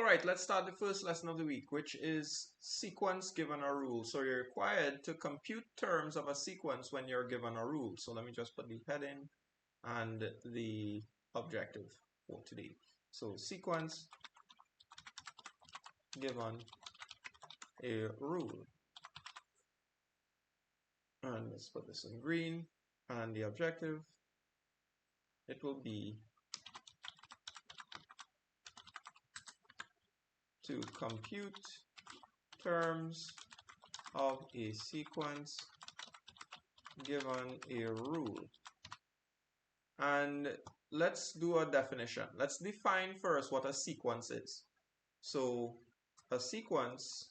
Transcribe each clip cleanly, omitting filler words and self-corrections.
All right, let's start the first lesson of the week, which is sequence given a rule. So you're required to compute terms of a sequence when you're given a rule. So let me just put the heading and the objective for today. So sequence given a rule. And let's put this in green. And the objective, it will be to compute terms of a sequence given a rule. And let's do a definition. Let's define first what a sequence is. So a sequence,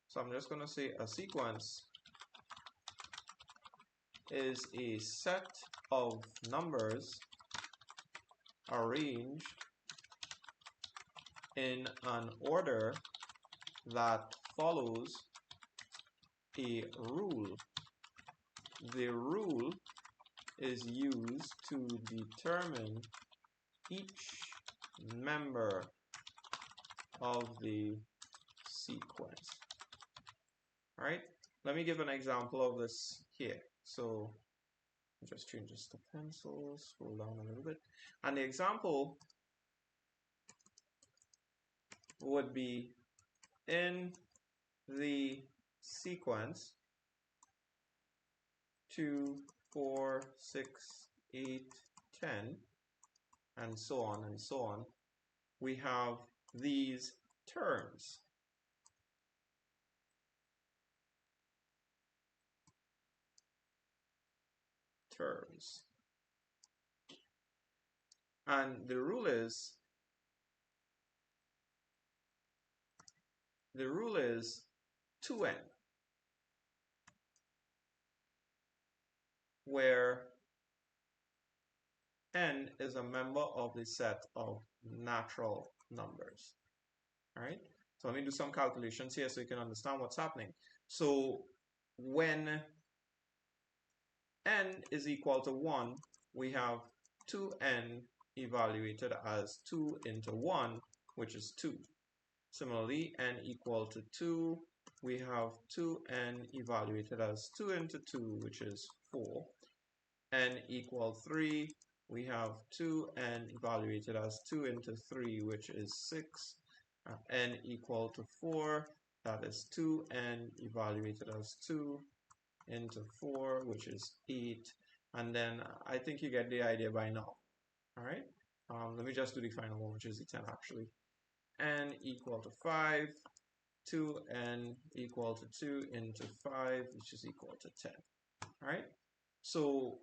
so I'm just going to say a sequence is a set of numbers arranged in an order that follows a rule. The rule is used to determine each member of the sequence. All right, let me give an example of this here. So just change this to pencil, scroll down a little bit, and the example would be in the sequence 2, 4, 6, 8, 10, and so on and so on. We have these terms. And the rule is 2n, where n is a member of the set of natural numbers. All right, so let me do some calculations here so you can understand what's happening. So when n is equal to 1, we have 2n evaluated as 2 into 1, which is 2. Similarly, n equal to 2, we have 2n evaluated as 2 into 2, which is 4. n equal 3, we have 2n evaluated as 2 into 3, which is 6. N equal to 4, that is 2n evaluated as 2 into 4, which is 8. And then I think you get the idea by now. All right, let me just do the final one, which is the 10 actually. N equal to 5, 2n equal to 2 into 5, which is equal to 10. All right, so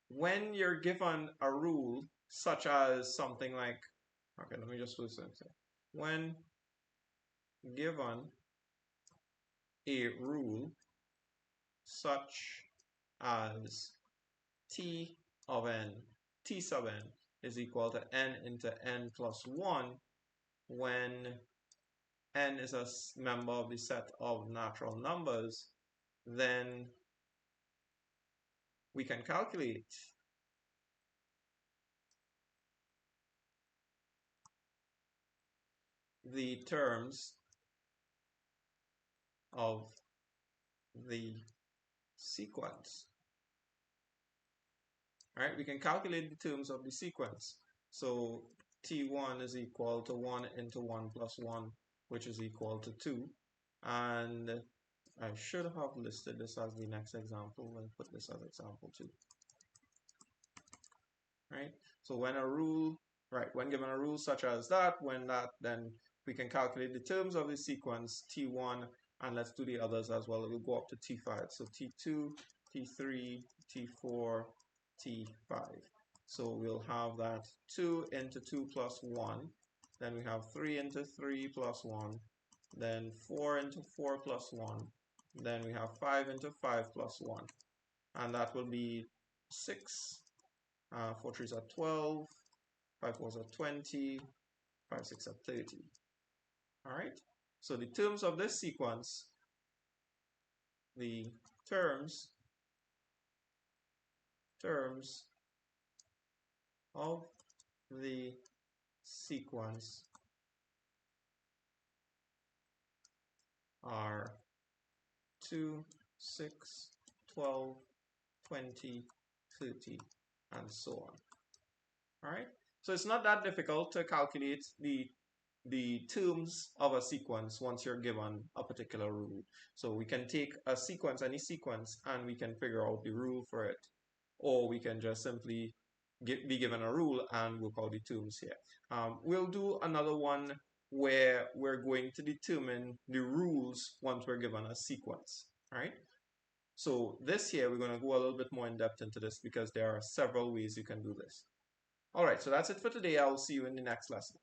when you're given a rule such as something like, okay, let me just do something. When given a rule such as t of n, t sub n is equal to n into n plus 1, when n is a member of the set of natural numbers, then we can calculate the terms of the sequence. All right, we can calculate the terms of the sequence. So t1 is equal to 1 into 1 plus 1, which is equal to 2. And I should have listed this as the next example and put this as example 2. Right? So when a rule, when given a rule such as that, then we can calculate the terms of the sequence t1, and let's do the others as well. It will go up to t5. So t2, t3, t4, t5. So we'll have that 2 into 2 plus 1. Then we have 3 into 3 plus 1. Then 4 into 4 plus 1. Then we have 5 into 5 plus 1. And that will be 6. 4 3s are 12. 5 4s are 20. 5 6 are 30. All right. So the terms of this sequence, the terms of the sequence are 2, 6, 12, 20, 30, and so on. All right. So it's not that difficult to calculate the terms of a sequence once you're given a particular rule. So we can take a sequence, any sequence, and we can figure out the rule for it. Or we can just simply be given a rule and work out the terms here. We'll do another one where we're going to determine the rules once we're given a sequence, right? So this here, we're going to go a little bit more in depth into this because there are several ways you can do this. All right, so that's it for today. I'll see you in the next lesson.